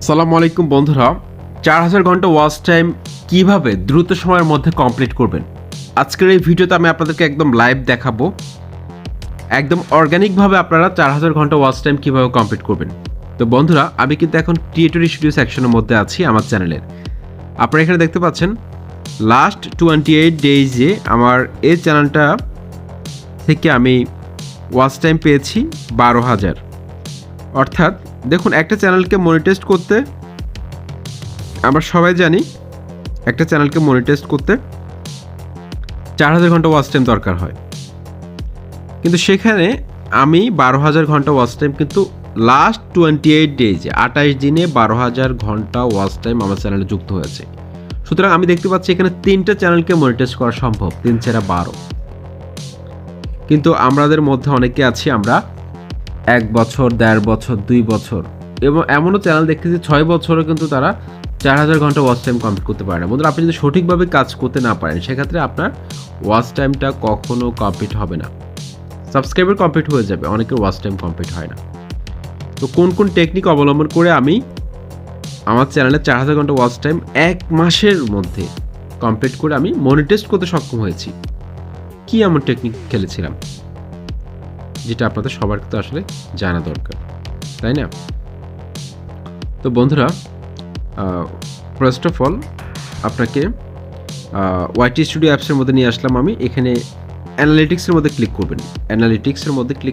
আসসালামু আলাইকুম বন্ধুরা, 4000 ঘন্টা ওয়াচ টাইম কিভাবে দ্রুত সময়ের মধ্যে কমপ্লিট করবেন আজকের এই ভিডিওতে আমি আপনাদেরকে একদম লাইভ দেখাবো। একদম অর্গানিকভাবে আপনারা 4000 ঘন্টা ওয়াচ টাইম কিভাবে কমপ্লিট করবেন। তো বন্ধুরা, আমি কিন্তু এখন ক্রিয়েটর স্টুডিও সেকশনের মধ্যে আছি আমার চ্যানেলের। আপনারা এখানে দেখতে পাচ্ছেন লাস্ট 28 ডেইজে আমার এই চ্যানেলটা থেকে আমি ওয়াচ টাইম পেয়েছি 12,000। অর্থাৎ দেখুন, একটা চ্যানেলকে মনিটাইজ করতে আমরা সবাই জানি একটা চ্যানেলকে মনিটাইজ করতে 4000 ঘন্টা ওয়াচ টাইম দরকার হয়, কিন্তু সেখানে আমি 12,000 ঘন্টা ওয়াচ টাইম কিন্তু লাস্ট 28 ডেজে 28 দিনে 12,000 ঘন্টা ওয়াচ টাইম আমার চ্যানেলে যুক্ত হয়েছে। সুতরাং আমি দেখতে পাচ্ছি এখানে 3টা চ্যানেলকে মনিটাইজ করা সম্ভব, 3 × 12। কিন্তু আমাদের মধ্যে অনেকে আছি আমরা 1 বছর, 1.5 বছর, 2 বছর এবং এমনও চ্যানেল দেখতেছি 6 বছরও কিন্তু তারা 4000 ঘন্টা ওয়াচ টাইম কমপ্লিট করতে পারে না। বন্ধুরা, আপনি যদি সঠিকভাবে কাজ করতে না পারেন সেক্ষেত্রে আপনার ওয়াচ টাইমটা কখনো কমপ্লিট হবে না। সাবস্ক্রাইবার কমপ্লিট হয়ে যাবে, অনেকের ওয়াচ টাইম কমপ্লিট হয় না। তো কোন কোন টেকনিক অবলম্বন করে আমি আমার চ্যানেলে 4000 ঘন্টা ওয়াচ টাইম 1 মাসের মধ্যে কমপ্লিট করে আমি মনিটাইজ করতে সক্ষম হয়েছি, কি এমন টেকনিক খেলেছিলাম যেটা আপনাদের সবার তো আসলে জানা দরকার, তাই না? তো বন্ধুরা, ফার্স্ট অফ অল আপনাকে ওয়াইটি স্টুডিও অ্যাপসের মধ্যে নিয়ে আসলাম আমি। এখানে অ্যানালিটিক্সের মধ্যে ক্লিক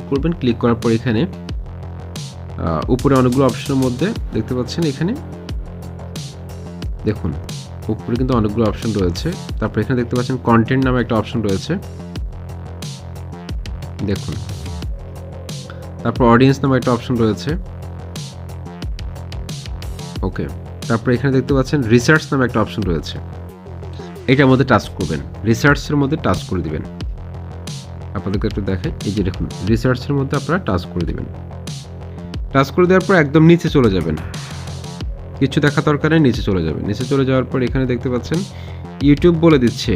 করবেন, ক্লিক করার পর এখানে উপরে অনেকগুলো অপশনের মধ্যে দেখতে পাচ্ছেন, এখানে দেখুন উপরে কিন্তু অনেকগুলো অপশন রয়েছে। তারপর এখানে দেখতে পাচ্ছেন কন্টেন্ট নামে একটা অপশন রয়েছে, দেখুন। তারপর অডিয়েন্স নামে একটা অপশন রয়েছে, ওকে। তারপর এখানে দেখতে পাচ্ছেন রিসার্চ নামে একটা অপশন রয়েছে, এটার মধ্যে টাচ করবেন, রিসার্চের মধ্যে টাচ করে দিবেন। আপনাদেরকে একটু দেখে, এই যে দেখুন রিসার্চের মধ্যে আপনারা টাচ করে দিবেন। টাচ করে দেওয়ার পর একদম নিচে চলে যাবেন, কিছু দেখা দরকার নেই, নিচে চলে যাবেন। নিচে চলে যাওয়ার পর এখানে দেখতে পাচ্ছেন ইউটিউব বলে দিচ্ছে,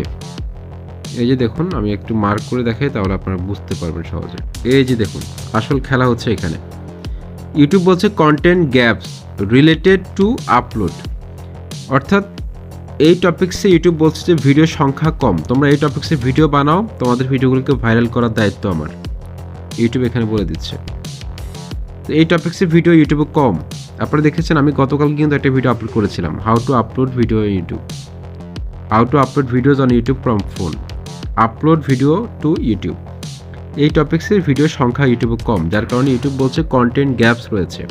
এই যে দেখুন আমি একটু মার্ক করে দেখাই তাহলে আপনারা বুঝতে পারবেন সহজে। এই যে দেখুন আসল খেলা হচ্ছে এখানে। ইউটিউব বলছে content gaps related to upload, অর্থাৎ এই টপিক্সে ইউটিউব বলছে যে ভিডিও সংখ্যা কম, তোমরা এই টপিক্সে ভিডিও বানাও, তোমাদের ভিডিওগুলোকে ভাইরাল করার দায়িত্ব আমার, ইউটিউব এখানে বলে দিচ্ছে। তো এই টপিক্সে ভিডিও ইউটিউবে কম। আপনারা দেখেছেন আমি গতকাল কিন্তু একটা ভিডিও আপলোড করেছিলাম, how to upload video on YouTube from phone, upload video to YouTube. এই টপিক্সের ভিডিও সংখ্যা ইউটিউবে কম, যার কারণে ইউটিউব বলছে কন্টেন্ট গ্যাপস রয়েছে।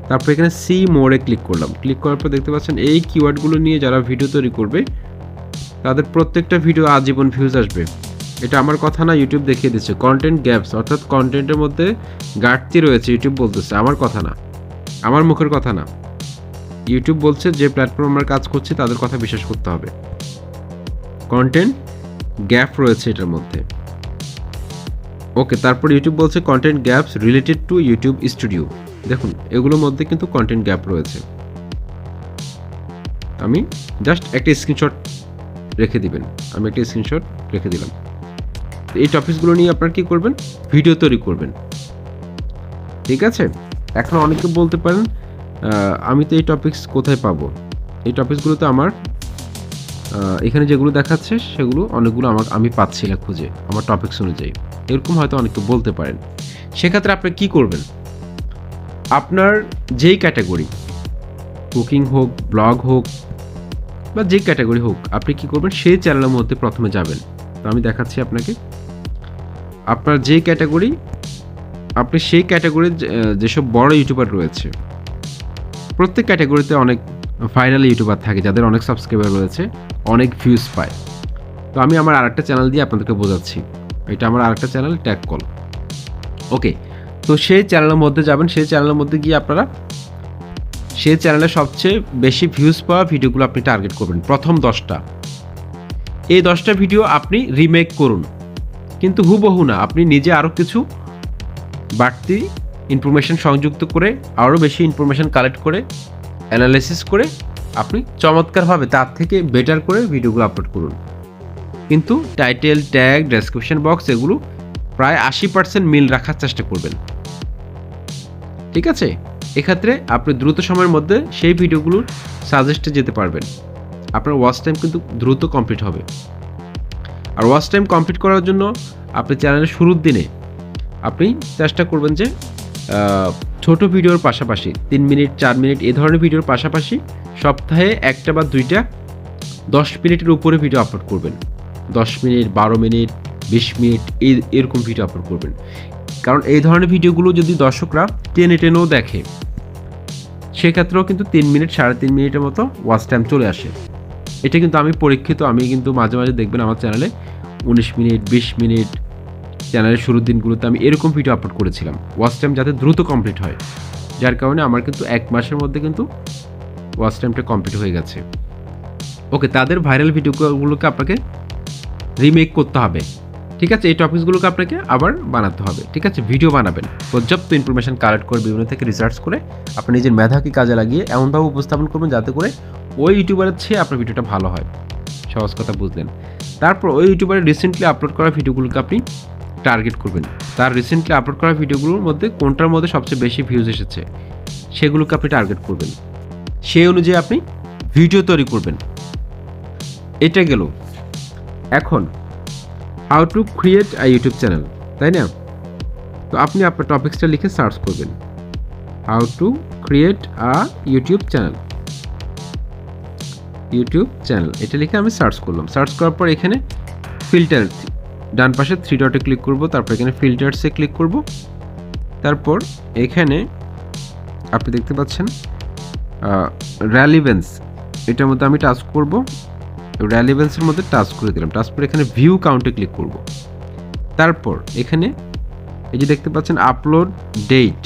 তারপর এখানে সি মোড়ে ক্লিক করলাম, ক্লিক করার পর দেখতে পাচ্ছেন এই কিওয়ার্ডগুলো নিয়ে যারা ভিডিও তৈরি করবে তাদের প্রত্যেকটা ভিডিও আজীবন ভিউজ আসবে। এটা আমার কথা না, ইউটিউব দেখিয়ে দিচ্ছে কন্টেন্ট গ্যাপস, অর্থাৎ কন্টেন্টের মধ্যে ঘাটতি রয়েছে, ইউটিউব বলতেছে, আমার কথা না, আমার মুখের কথা না। ইউটিউব বলছে যে প্ল্যাটফর্ম আমরা কাজ করছি তাদের কথা বিশ্বাস করতে হবে, কন্টেন্ট গ্যাপ রয়েছে এটার মধ্যে, ওকে। তারপর ইউটিউব বলছে content gaps related to YouTube studio, দেখুন এগুলোর মধ্যে কিন্তু কন্টেন্ট গ্যাপ রয়েছে। আমি জাস্ট একটা স্ক্রিনশট রেখে দিবেন, আমি একটা স্ক্রিনশট রেখে দিলাম। এই টপিকসগুলো নিয়ে আপনারা কি করবেন, ভিডিও তৈরি করবেন, ঠিক আছে। এখন অনেকে বলতে পারেন আমি তো এই টপিকস কোথায় পাবো? এই টপিকসগুলো তো আমার এখানে যেগুলো দেখাচ্ছে সেগুলো অনেকগুলো আমি পাচ্ছি না খুঁজে আমার টপিকস অনুযায়ী, এরকম হয়তো অনেকে বলতে পারেন। সেক্ষেত্রে আপনি কি করবেন, আপনার যেই ক্যাটাগরি, কুকিং হোক, ব্লগ হোক বা যে ক্যাটাগরি হোক, আপনি কি করবেন সেই চ্যানেলের মধ্যে প্রথমে যাবেন। তো আমি দেখাচ্ছি আপনাকে, আপনার যে ক্যাটাগরি, আপনি সেই ক্যাটাগরির যেসব বড় ইউটিউবার রয়েছে, প্রত্যেক ক্যাটাগরিতে অনেক ভাইরাল ইউটিউবার থাকে যাদের অনেক সাবস্ক্রাইবার রয়েছে, অনেক ভিউজ পায়। তো আমি আমার আরেকটা চ্যানেল দিয়ে আপনাদেরকে বোঝাচ্ছি, এটা আমার আরেকটা চ্যানেল, ট্যাগ কল, ওকে। তো সেই চ্যানেলের মধ্যে যাবেন, সেই চ্যানেলের মধ্যে গিয়ে আপনারা সেই চ্যানেলে সবচেয়ে বেশি ভিউজ পাওয়া ভিডিওগুলো আপনি টার্গেট করবেন, প্রথম 10টা। এই 10টা ভিডিও আপনি রিমেক করুন, কিন্তু হুবহু না, আপনি নিজে আরও কিছু বাড়তি ইনফরমেশন সংযুক্ত করে, আরও বেশি ইনফরমেশন কালেক্ট করে, অ্যানালাইসিস করে আপনি চমৎকারভাবে তার থেকে বেটার করে ভিডিওগুলো আপলোড করুন। কিন্তু টাইটেল, ট্যাগ, ডেসক্রিপশন বক্স এগুলো প্রায় 80% মিল রাখার চেষ্টা করবেন, ঠিক আছে। এক্ষেত্রে আপনি দ্রুত সময়ের মধ্যে সেই ভিডিওগুলোর সাজেস্টে যেতে পারবেন। আপনার ওয়াচ টাইম কিন্তু দ্রুত কমপ্লিট হবে। আর ওয়াচ টাইম কমপ্লিট করার জন্য আপনি চ্যানেলের শুরুর দিনে আপনি চেষ্টা করবেন যে ছোট ভিডিওর পাশাপাশি 3 মিনিট 4 মিনিট এই ধরনের ভিডিওর পাশাপাশি সপ্তাহে একটা বা দুইটা 10 মিনিটের উপরে ভিডিও আপলোড করবেন। 10 মিনিট 12 মিনিট 20 মিনিট এরকম ভিডিও আপলোড করবেন। কারণ এই ধরনের ভিডিওগুলো যদি দর্শকরা টেনেও দেখে, সেক্ষেত্রেও কিন্তু 3 মিনিট 3.5 মিনিটের মতো ওয়াচ টাইম চলে আসে। এটা কিন্তু আমি পরীক্ষিত। আমি কিন্তু মাঝে মাঝে দেখবেন আমার চ্যানেলে 19 মিনিট 20 মিনিট চ্যানেলের শুরুর দিনগুলোতে আমি এরকম ভিডিও আপলোড করেছিলাম, ওয়াচ টাইম যাতে দ্রুত কমপ্লিট হয়। যার কারণে আমার কিন্তু 1 মাসের মধ্যে কিন্তু ওয়াচ টাইমটা কমপ্লিট হয়ে গেছে। ওকে, তাদের ভাইরাল ভিডিওগুলোকে আপনাকে রিমেক করতে হবে। ঠিক আছে, এই টপিকসগুলোকে আপনাকে আবার বানাতে হবে। ঠিক আছে, ভিডিও বানাবেন, পর্যাপ্ত ইনফরমেশন কালেক্ট করে বিভিন্ন থেকে রিসার্চ করে আপনি নিজের মেধাকে কাজে লাগিয়ে এমনভাবে উপস্থাপন করবেন যাতে করে ওই ইউটিউবারের চেয়ে আপনার ভিডিওটা ভালো হয়। সহজ কথা বুঝলেন। তারপর ওই ইউটিউবারের রিসেন্টলি আপলোড করা ভিডিওগুলোকে আপনি টার্গেট করবেন। তার রিসেন্টলি আপলোড করা ভিডিওগুলোর মধ্যে কোনটার মধ্যে সবচেয়ে বেশি ভিউজ এসেছে সেগুলোকে আপনি টার্গেট করবেন। সেই অনুযায়ী আপনি ভিডিও তৈরি করবেন। এটা গেল। এখন how to create a YouTube channel, তাই না? তো আপনি আপনার টপিক্সটা লিখে সার্চ করবেন, how to create a YouTube channel. এটা লিখে আমি সার্চ করলাম। সার্চ করার পর এখানে ফিল্টার, ডান পাশে 3 ডটে ক্লিক করব, তারপর এখানে ফিল্টারসে ক্লিক করব। তারপর এখানে আপনি দেখতে পাচ্ছেন রেলিভেন্স, এটার মধ্যে আমি টাচ করব। রেলিভেন্সের মধ্যে টাচ করে দিলাম। টাচ করে এখানে ভিউ কাউন্টে ক্লিক করব। তারপর এখানে এই যে দেখতে পাচ্ছেন আপলোড ডেট,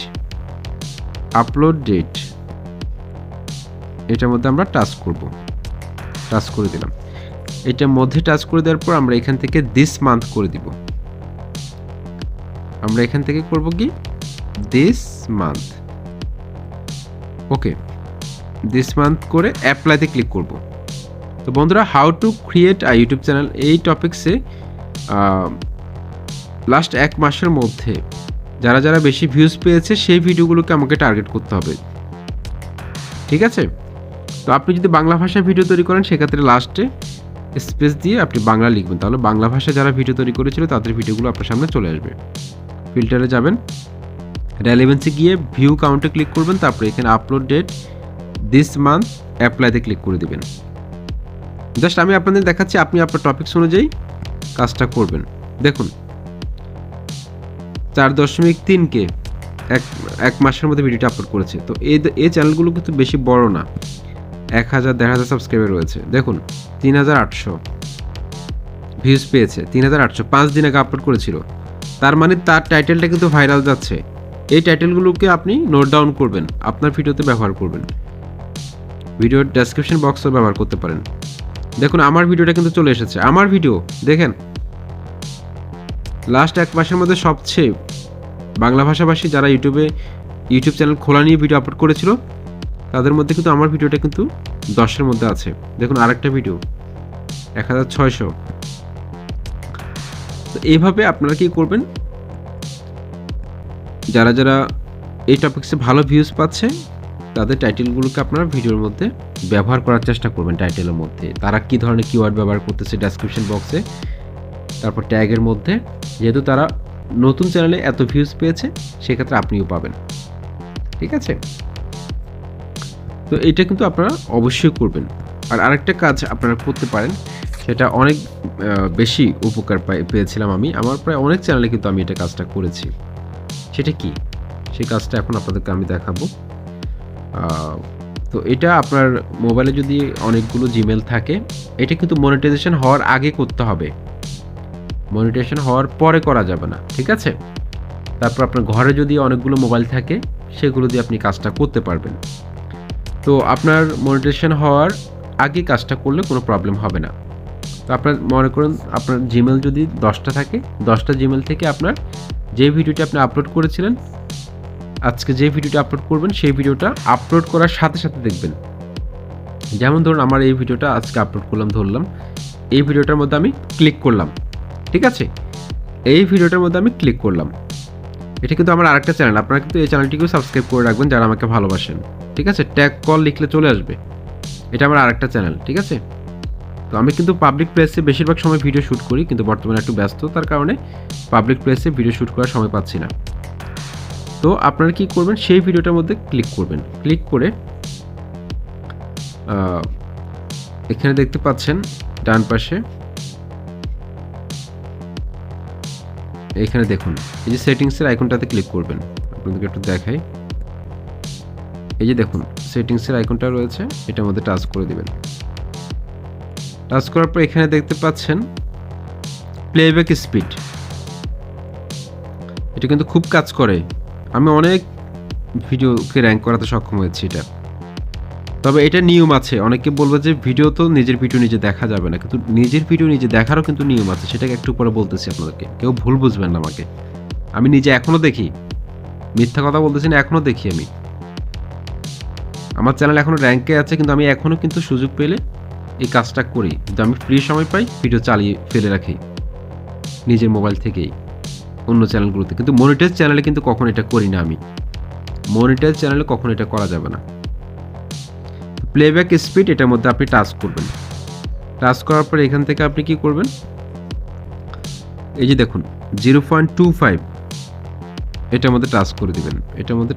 এটার মধ্যে আমরা টাচ করব। টাচ করে দিলাম। এটার মধ্যে টাচ করে দেওয়ার পর আমরা এখান থেকে দিস মান্থ করে দিব। আমরা এখান থেকে করব কি this month. Okay, this month করে অ্যাপ্লাইতে ক্লিক করব। তো বন্ধুরা, how to create a YouTube channel এই টপিক্সে লাস্ট 1 মাসের মধ্যে যারা যারা বেশি ভিউজ পেয়েছে সেই ভিডিওগুলোকে আমাকে টার্গেট করতে হবে। ঠিক আছে, তো আপনি যদি বাংলা ভাষায় ভিডিও তৈরি করেন সেক্ষেত্রে লাস্টে স্পেস দিয়ে আপনি বাংলা লিখবেন, তাহলে বাংলা ভাষায় যারা ভিডিও তৈরি করেছিল তাদের ভিডিওগুলো আপনার সামনে চলে আসবে। ফিল্টারে যাবেন, রেলেভেন্সে গিয়ে ভিউ কাউন্টে ক্লিক করবেন, তারপরে এখানে আপলোড ডেট দিস মান্থ অ্যাপ্লাইতে ক্লিক করে দিবেন। জাস্ট আমি আপনাদের দেখাচ্ছি, আপনি আপনার টপিকস অনুযায়ী কাজটা করবেন। দেখুন 4.3K এক মাসের মধ্যে ভিডিওটা আপলোড করেছে। তো এই চ্যানেলগুলো কিন্তু বেশি বড় না, 1000-1500 সাবস্ক্রাইবার রয়েছে। দেখুন 3800 ভিউজ পেয়েছে, 3800 5 দিন আগে আপলোড করেছিল। তার মানে তার টাইটেলটা কিন্তু ভাইরাল যাচ্ছে। এই টাইটেলগুলোকে আপনি নোট ডাউন করবেন, আপনার ভিডিওতে ব্যবহার করবেন, ভিডিওর ডেসক্রিপশন বক্সও ব্যবহার করতে পারেন। দেখুন আমার ভিডিওটা কিন্তু চলে এসেছে। আমার ভিডিও দেখেন লাস্ট 1 মাসের মধ্যে সবচেয়ে বাংলা ভাষাভাষী যারা ইউটিউব চ্যানেল খোলা নিয়ে ভিডিও আপলোড করেছিল তাদের মধ্যে কিন্তু আমার ভিডিওটা কিন্তু 10-এর মধ্যে আছে। দেখুন আরেকটা ভিডিও 1600। তো এইভাবে আপনারা কি করবেন, যারা যারা এই টপিক্সে ভালো ভিউজ পাচ্ছে তাদের টাইটেলগুলোকে আপনারা ভিডিওর মধ্যে ব্যবহার করার চেষ্টা করবেন। টাইটেলের মধ্যে তারা কী ধরনের কিওয়ার্ড ব্যবহার করতেছে ডেসক্রিপশন বক্সে, তারপর ট্যাগের মধ্যে, যেহেতু তারা নতুন চ্যানেলে এত ভিউজ পেয়েছে সেক্ষেত্রে আপনিও পাবেন। ঠিক আছে, তো এটা কিন্তু আপনারা অবশ্যই করবেন। আর আরেকটা কাজ আপনারা করতে পারেন, সেটা অনেক বেশি উপকার পেয়েছিলাম আমি, আমার প্রায় অনেক চ্যানেলে কিন্তু আমি এটা কাজটা করেছি। সেটা কি, সেই কাজটা এখন আপনাদেরকে আমি দেখাবো। তো এটা আপনার মোবাইলে যদি অনেকগুলো জিমেল থাকে, এটা কিন্তু মনিটাইজেশন হওয়ার আগে করতে হবে, মনিটাইজেশন হওয়ার পরে করা যাবে না। ঠিক আছে, তারপর আপনার ঘরে যদি অনেকগুলো মোবাইল থাকে সেগুলো দিয়ে আপনি কাজটা করতে পারবেন। তো আপনার মনিটাইজেশন হওয়ার আগে কাজটা করলে কোনো প্রবলেম হবে না। তো আপনার মনে করুন আপনার জিমেল যদি 10টা থাকে, 10টা জিমেল থেকে আপনার যে ভিডিওটি আপনি আপলোড করেছিলেন, আজকে যে ভিডিওটা আপলোড করবেন সেই ভিডিওটা আপলোড করার সাথে সাথে দেখবেন। যেমন ধরুন আমার এই ভিডিওটা আজকে আপলোড করলাম, ধরলাম এই ভিডিওটার মধ্যে আমি ক্লিক করলাম। ঠিক আছে, এই ভিডিওটার মধ্যে আমি ক্লিক করলাম, এটা কিন্তু আমার আরেকটা চ্যানেল, আপনারা কিন্তু এই চ্যানেলটিকেও সাবস্ক্রাইব করে রাখবেন যারা আমাকে ভালোবাসেন, ঠিক আছে? ট্যাগ কল লিখলে চলে আসবে, এটা আমার আরেকটা চ্যানেল, ঠিক আছে? তো আমি কিন্তু পাবলিক প্লেসে বেশিরভাগ সময় ভিডিও শ্যুট করি, কিন্তু বর্তমানে একটু ব্যস্ততার কারণে পাবলিক প্লেসে ভিডিও শ্যুট করার সময় পাচ্ছি না। তো আপনারা কী করবেন, সেই ভিডিওটার মধ্যে ক্লিক করবেন, ক্লিক করে এখানে দেখতে পাচ্ছেন ডান পাশে, এখানে দেখুন এই যে সেটিংসের আইকনটাতে ক্লিক করবেন। আপনাদেরকে একটু দেখাই, এই যে দেখুন সেটিংসের আইকনটা রয়েছে, এটার মধ্যে টাচ করে দিবেন। টাচ করার পর এখানে দেখতে পাচ্ছেন প্লেব্যাক স্পিড, এটা কিন্তু খুব কাজ করে। আমি অনেক ভিডিওকে র্যাঙ্ক করাতে সক্ষম হয়েছি এটা। তবে এটা নিয়ম আছে, অনেকে বলবে যে ভিডিও তো নিজের ভিডিও নিজে দেখা যাবে না, কিন্তু নিজের ভিডিও নিজে দেখারও কিন্তু নিয়ম আছে, সেটাকে একটু পরে বলতেছি আপনাদেরকে, কেউ ভুল বুঝবেন না আমাকে। আমি নিজে এখনও দেখি, মিথ্যা কথা বলতেছি না, এখনও দেখি আমি। আমার চ্যানেল এখনও র্যাঙ্কে আছে, কিন্তু আমি এখনও কিন্তু সুযোগ পেলে এই কাজটা করি, কিন্তু আমি ফ্রি সময় পাই ভিডিও চালিয়ে ফেলে রাখি নিজের মোবাইল থেকেই অন্য চ্যানেলগুলোতে। কিন্তু মনিটাইজ চ্যানেলে কিন্তু কখনো এটা করি না আমি, মনিটাইজ চ্যানেলে কখনো এটা করা যাবে না। প্লেব্যাক স্পিড, এটার মধ্যে আপনি টাচ করবেন। টাচ করার পর এখান থেকে আপনি কি করবেন, এই যে দেখুন 0.25 এটার মধ্যে টাচ করে দিবেন। এটার মধ্যে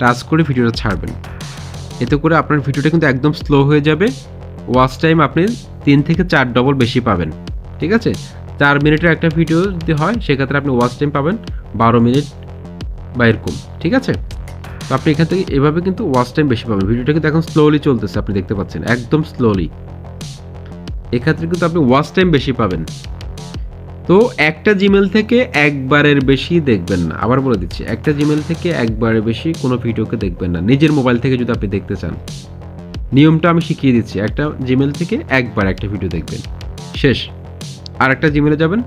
টাচ করে ভিডিওটা ছাড়বেন। এতে করে আপনার ভিডিওটা কিন্তু একদম স্লো হয়ে যাবে, ওয়াচ টাইম আপনি 3 থেকে 4 ডবল বেশি পাবেন, ঠিক আছে? 4 মিনিটের একটা ভিডিও যদি হয় সেক্ষেত্রে আপনি ওয়াচ টাইম পাবেন 12 মিনিট বা এরকম, ঠিক আছে? তো আপনি এখান থেকে এভাবে কিন্তু ওয়াচ টাইম বেশি পাবেন। ভিডিওটা কিন্তু এখন স্লোলি চলতেছে, আপনি দেখতে পাচ্ছেন একদম স্লোলি। এক্ষেত্রে কিন্তু আপনি ওয়াচ টাইম বেশি পাবেন। তো একটা জিমেল থেকে একবারের বেশি দেখবেন না, আবার বলে দিচ্ছি, একটা জিমেল থেকে একবারের বেশি কোনো ভিডিওকে দেখবেন না নিজের মোবাইল থেকে যদি আপনি দেখতে চান। নিয়মটা আমি শিখিয়ে দিচ্ছি, একটা জিমেল থেকে একবার একটা ভিডিও দেখবেন, শেষ। আর একটা জিমেলে যাবেন,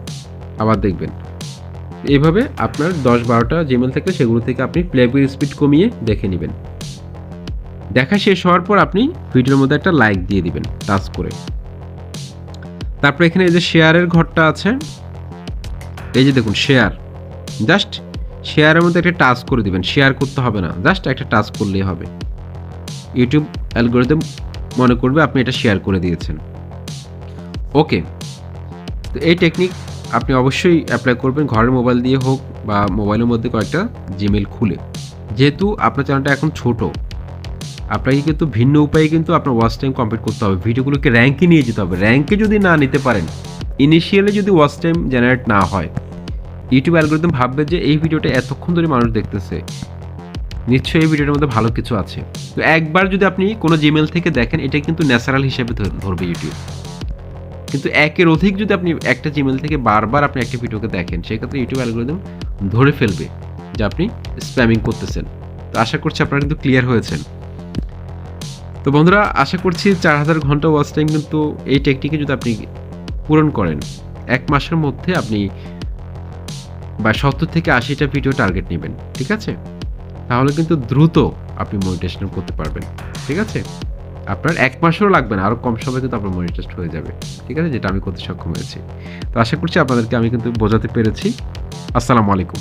আবার দেখবেন। এইভাবে আপনার 10-12টা জিমেল থেকে সেগুলো থেকে আপনি প্লেব্যাক স্পিড কমিয়ে দেখে নেবেন। দেখা শেষ হওয়ার পর আপনি ভিডিওর মধ্যে একটা লাইক দিয়ে দিবেন টাচ করে। তারপর এখানে এই যে শেয়ারের ঘরটা আছে, এই যে দেখুন শেয়ার, জাস্ট শেয়ারের মধ্যে একটা টাচ করে দিবেন। শেয়ার করতে হবে না, জাস্ট একটা টাচ করলেই হবে। ইউটিউব অ্যালগরিদম মনে করবে আপনি এটা শেয়ার করে দিয়েছেন। ওকে, তো এই টেকনিক আপনি অবশ্যই অ্যাপ্লাই করবেন, ঘরের মোবাইল দিয়ে হোক বা মোবাইলের মধ্যে কয়েকটা জিমেল খুলে। যেহেতু আপনার চ্যানেলটা এখন ছোট, আপনাকে কিন্তু ভিন্ন উপায়ে কিন্তু আপনার ওয়াচ টাইম কমপ্লিট করতে হবে, ভিডিওগুলোকে র্যাঙ্কে নিয়ে যেতে হবে। র্যাঙ্কে যদি না নিতে পারেন, ইনিশিয়ালি যদি ওয়াচ টাইম জেনারেট না হয়, ইউটিউব অ্যালগরিদম ভাববে যে এই ভিডিওটা এতক্ষণ ধরে মানুষ দেখতেছে, নিশ্চয়ই এই ভিডিওটার মধ্যে ভালো কিছু আছে। তো একবার যদি আপনি কোনো জিমেল থেকে দেখেন, এটা কিন্তু ন্যাচারাল হিসেবে ধরবে ইউটিউব। কিন্তু একের অধিক যদি আপনি একটা জিমেল থেকে বারবার আপনি একটা ভিডিওকে দেখেন, সেক্ষেত্রে ইউটিউব অ্যালগরিদম ধরে ফেলবে যে আপনি স্প্যামিং করতেছেন। তো আশা করছি আপনারা কিন্তু ক্লিয়ার হয়েছেন। তো বন্ধুরা, আশা করছি 4000 ঘন্টা ওয়াচ টাইম কিন্তু এই টেকনিকে যদি আপনি পূরণ করেন, 1 মাসের মধ্যে আপনি বা 70 থেকে 80টা ভিডিও টার্গেট নেবেন, ঠিক আছে? তাহলে কিন্তু দ্রুত আপনি মনিটাইজেশন করতে পারবেন, ঠিক আছে? আপনার 1 মাসেরও লাগবে না, আরও কম সময়ে কিন্তু আপনার মনিটাইজড হয়ে যাবে, ঠিক আছে? যেটা আমি করতে সক্ষম হয়েছি। তো আশা করছি আপনাদেরকে আমি কিন্তু বোঝাতে পেরেছি। আসসালামু আলাইকুম।